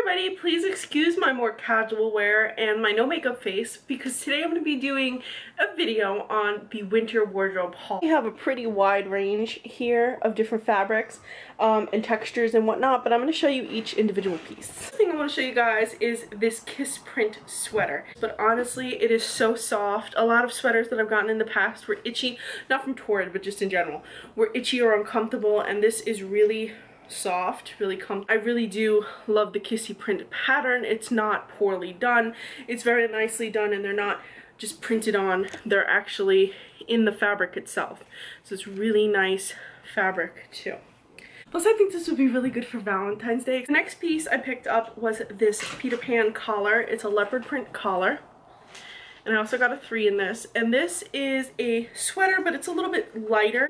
everybody, please excuse my more casual wear and my no makeup face because today I'm going to be doing a video on the winter wardrobe haul. We have a pretty wide range here of different fabrics and textures and whatnot, but I'm going to show you each individual piece. The thing I want to show you guys is this kiss print sweater, but honestly it is so soft. A lot of sweaters that I've gotten in the past were itchy, not from Torrid but just in general, were itchy or uncomfortable, and this is really soft, really comfortable. I really do love the kissy print pattern. It's not poorly done, it's very nicely done, and they're not just printed on, they're actually in the fabric itself, so it's really nice fabric too. Plus I think this would be really good for Valentine's Day. The next piece I picked up was this Peter Pan collar. It's a leopard print collar, and I also got a 3 in this, and this is a sweater but it's a little bit lighter.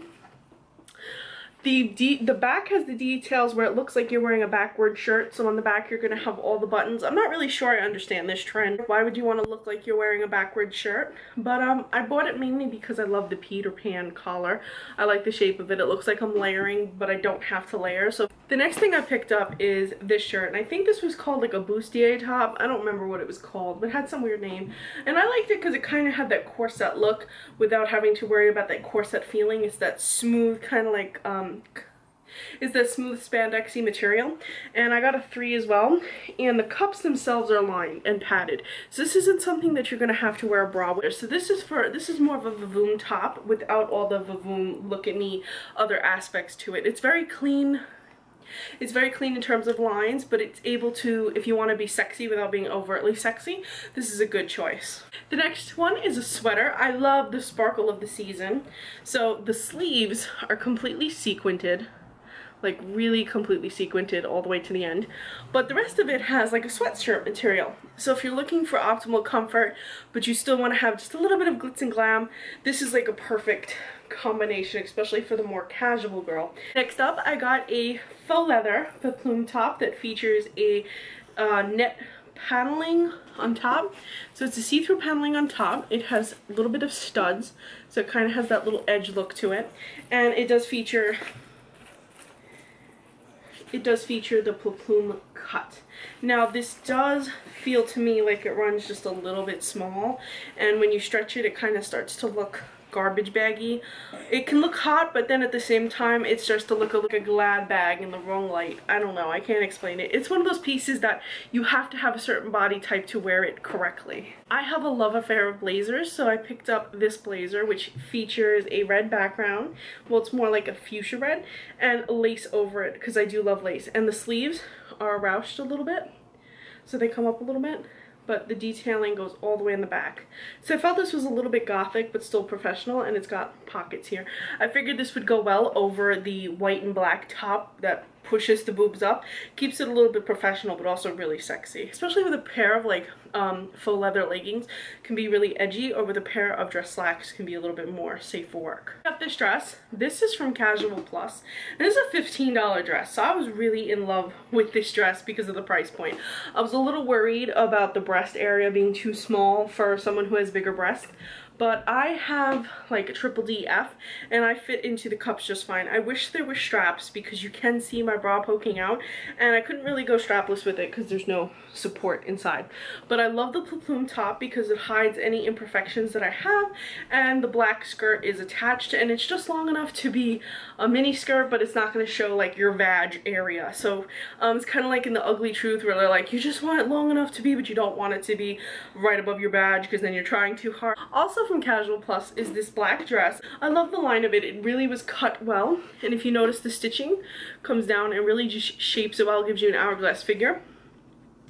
The back has the details where it looks like you're wearing a backward shirt, so on the back you're going to have all the buttons. I'm not really sure I understand this trend. Why would you want to look like you're wearing a backward shirt? But I bought it mainly because I love the Peter Pan collar. I like the shape of it. It looks like I'm layering, but I don't have to layer. So the next thing I picked up is this shirt, and I think this was called like a bustier top. I don't remember what it was called, but it had some weird name. And I liked it because it kind of had that corset look without having to worry about that corset feeling. It's that smooth kind of like is that smooth spandexy material, and I got a 3 as well, and the cups themselves are lined and padded, so this isn't something that you're gonna have to wear a bra with. So this is more of a vavoom top without all the vavoom look at me other aspects to it. It's very clean. It's very clean in terms of lines, but it's able to, if you want to be sexy without being overtly sexy, this is a good choice. The next one is a sweater. I love the sparkle of the season. So the sleeves are completely sequined, like really completely sequined all the way to the end, but the rest of it has like a sweatshirt material. So if you're looking for optimal comfort but you still want to have just a little bit of glitz and glam, this is like a perfect combination, especially for the more casual girl. Next up, I got a faux leather plume top that features a net paneling on top. So it's a see-through paneling on top. It has a little bit of studs, so it kind of has that little edge look to it, and it does feature the plume cut. Now this does feel to me like it runs just a little bit small, and when you stretch it, it kind of starts to look garbage baggy. It can look hot, but then at the same time it starts to look like a Glad bag in the wrong light. I don't know, I can't explain it. It's one of those pieces that you have to have a certain body type to wear it correctly. I have a love affair with blazers, so I picked up this blazer which features a red background. Well, it's more like a fuchsia red, and lace over it because I do love lace, and the sleeves are ruched a little bit, so they come up a little bit, but the detailing goes all the way in the back. So I felt this was a little bit gothic but still professional, and it's got pockets here. I figured this would go well over the white and black top that pushes the boobs up, keeps it a little bit professional but also really sexy, especially with a pair of like faux leather leggings. Can be really edgy, or with a pair of dress slacks can be a little bit more safe for work. I got this dress. This is from Casual Plus, and this is a $15 dress, so I was really in love with this dress because of the price point. I was a little worried about the breast area being too small for someone who has bigger breasts, but I have like a triple DF and I fit into the cups just fine. I wish there were straps because you can see my bra poking out, and I couldn't really go strapless with it because there's no support inside. But I love the plume top because it hides any imperfections that I have, and the black skirt is attached, and it's just long enough to be a mini skirt, but it's not going to show like your vag area. So it's kind of like in The Ugly Truth where they're like, you just want it long enough to be, but you don't want it to be right above your vag because then you're trying too hard. Also from Casual Plus is this black dress. I love the line of it. It really was cut well, and if you notice, the stitching comes down and really just shapes it well, gives you an hourglass figure.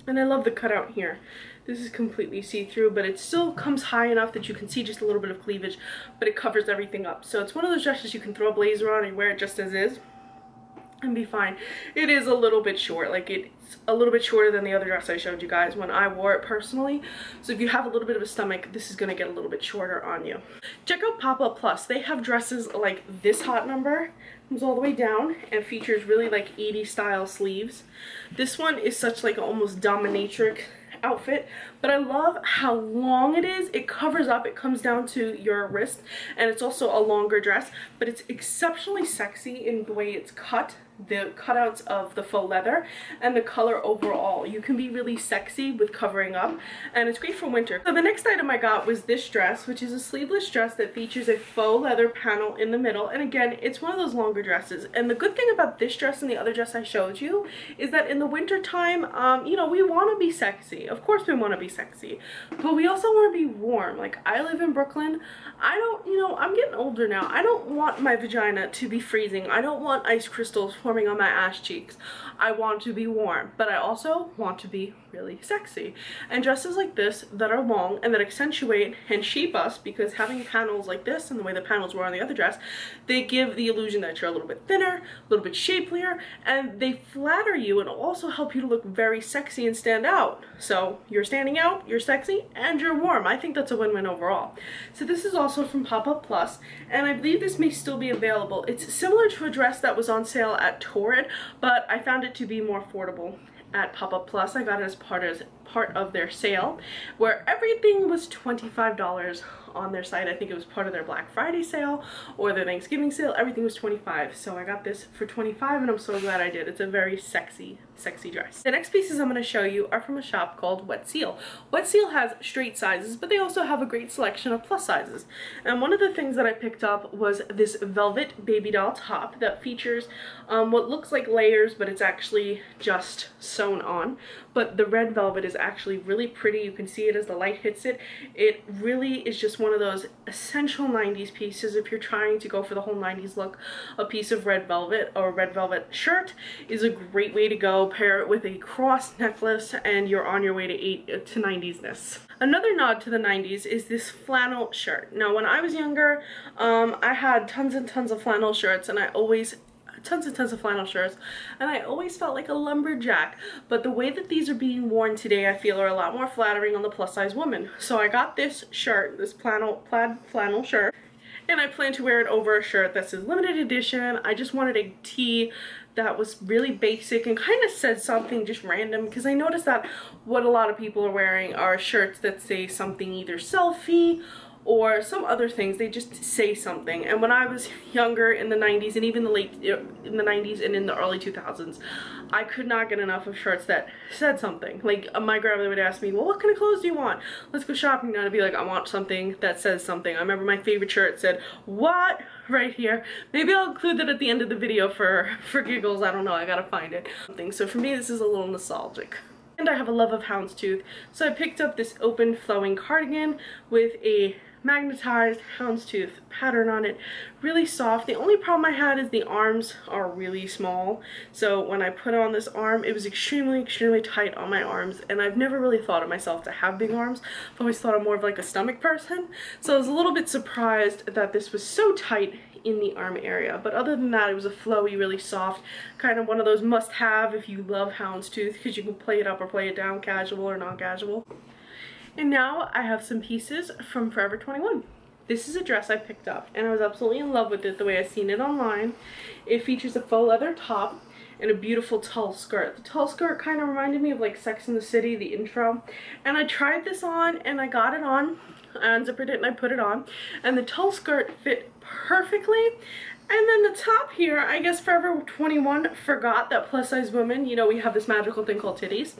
And I love the cutout here. This is completely see-through, but it still comes high enough that you can see just a little bit of cleavage, but it covers everything up. So it's one of those dresses you can throw a blazer on and wear it just as is and be fine. It is a little bit short, like it's a little bit shorter than the other dress I showed you guys when I wore it personally, so if you have a little bit of a stomach, this is gonna get a little bit shorter on you. Check out Pop-Up Plus. They have dresses like this hot number, comes all the way down and features really like 80s style sleeves. This one is such like almost dominatrix outfit, but I love how long it is. It covers up, it comes down to your wrist, and it's also a longer dress, but it's exceptionally sexy in the way it's cut the cutouts of the faux leather and the color overall. You can be really sexy with covering up, and it's great for winter. So the next item I got was this dress, which is a sleeveless dress that features a faux leather panel in the middle, and again, it's one of those longer dresses. And the good thing about this dress and the other dress I showed you is that in the winter time, you know, we want to be sexy. Of course we want to be sexy, but we also want to be warm. Like, I live in Brooklyn. I don't, you know, I'm getting older now. I don't want my vagina to be freezing. I don't want ice crystals forming on my ass cheeks. I want to be warm, but I also want to be really sexy. And dresses like this that are long and that accentuate and shape us, because having panels like this and the way the panels were on the other dress, they give the illusion that you're a little bit thinner, a little bit shapelier, and they flatter you and also help you to look very sexy and stand out. So you're standing out, you're sexy, and you're warm. I think that's a win-win overall. So this is also from Pop-Up Plus, and I believe this may still be available. It's similar to a dress that was on sale at Torrid, but I found it to be more affordable at Pop-Up Plus. I got it as part of their sale, where everything was $25 on their site. I think it was part of their Black Friday sale or their Thanksgiving sale. Everything was $25, so I got this for $25, and I'm so glad I did. It's a very sexy dress. The next pieces I'm going to show you are from a shop called Wet Seal. Wet Seal has straight sizes, but they also have a great selection of plus sizes. And one of the things that I picked up was this velvet baby doll top that features what looks like layers, but it's actually just sewn on. But the red velvet is actually really pretty. You can see it as the light hits it. It really is just one of those essential 90s pieces. If you're trying to go for the whole 90s look, a piece of red velvet or a red velvet shirt is a great way to go. Pair it with a cross necklace and you're on your way to 90s-ness. Another nod to the 90s is this flannel shirt. Now, when I was younger, I had tons and tons of flannel shirts, and I always tons and tons of flannel shirts, and I always felt like a lumberjack. But the way that these are being worn today, I feel, are a lot more flattering on the plus size woman. So I got this shirt, this plaid flannel shirt, and I plan to wear it over a shirt that says limited edition. I just wanted a tee that was really basic and kind of said something just random, because I noticed that what a lot of people are wearing are shirts that say something either selfie or some other things. They just say something. And when I was younger in the 90s, and even in the 90s and in the early 2000s, I could not get enough of shirts that said something. Like, my grandmother would ask me, well, what kind of clothes do you want? Let's go shopping. And I'd be like, I want something that says something. I remember my favorite shirt said, what? Right here. Maybe I'll include that at the end of the video for giggles. I don't know. I gotta find it. So for me, this is a little nostalgic. And I have a love of houndstooth, so I picked up this open flowing cardigan with a magnetized houndstooth pattern on it. Really soft. The only problem I had is the arms are really small, so when I put on this arm, it was extremely tight on my arms, and I've never really thought of myself to have big arms. I've always thought I'm more of like a stomach person, so I was a little bit surprised that this was so tight in the arm area. But other than that, it was a flowy, really soft, kind of one of those must-have if you love houndstooth, because you can play it up or play it down, casual or non-casual. And now I have some pieces from Forever 21. This is a dress I picked up, and I was absolutely in love with it the way I seen it online. It features a faux leather top and a beautiful tulle skirt. The tulle skirt kind of reminded me of like Sex and the City, the intro. And I tried this on, and I got it on. I unzippered it and I put it on, and the tulle skirt fit perfectly. And then the top here, I guess Forever 21 forgot that plus size women, you know, we have this magical thing called titties.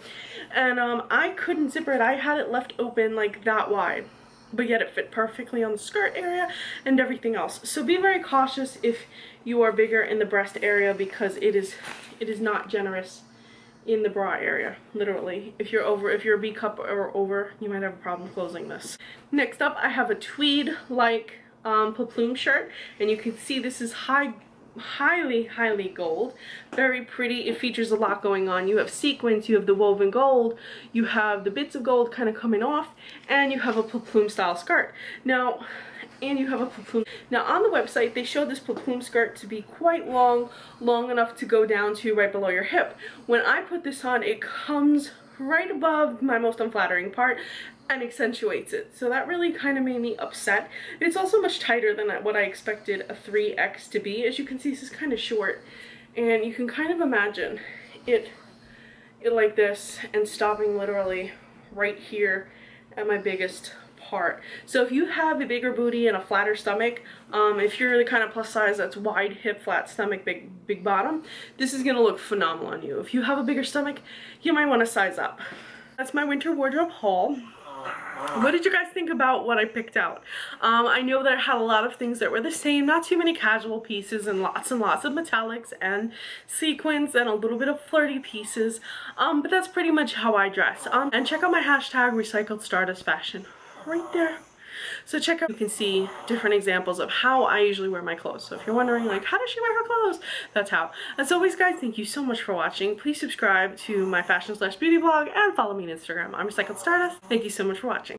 And I couldn't zipper it. I had it left open like that wide, but yet it fit perfectly on the skirt area and everything else. So be very cautious if you are bigger in the breast area, because it is not generous in the bra area, literally. If you're a B cup or over, you might have a problem closing this. Next up, I have a tweed like plume shirt, and you can see this is highly gold, very pretty. It features a lot going on. You have sequins, you have the woven gold, you have the bits of gold kind of coming off, and you have a plume style skirt. Now on the website, they showed this plume skirt to be quite long enough to go down to right below your hip. When I put this on, it comes right above my most unflattering part and accentuates it. So that really kind of made me upset. It's also much tighter than what I expected a 3X to be. As you can see, this is kind of short, and you can kind of imagine it like this and stopping literally right here at my biggest part. So if you have a bigger booty and a flatter stomach, if you're the kind of plus size that's wide hip, flat stomach, big bottom, this is gonna look phenomenal on you. If you have a bigger stomach, you might want to size up. That's my winter wardrobe haul. What did you guys think about what I picked out? I know that I had a lot of things that were the same, not too many casual pieces, and lots of metallics and sequins and a little bit of flirty pieces, but that's pretty much how I dress. And check out my hashtag recycled stardust fashion right there. So check out, you can see different examples of how I usually wear my clothes. So if you're wondering like, how does she wear her clothes? That's how. As always guys, thank you so much for watching. Please subscribe to my fashion/beauty blog and follow me on Instagram. I'm Recycled Stardust. Thank you so much for watching.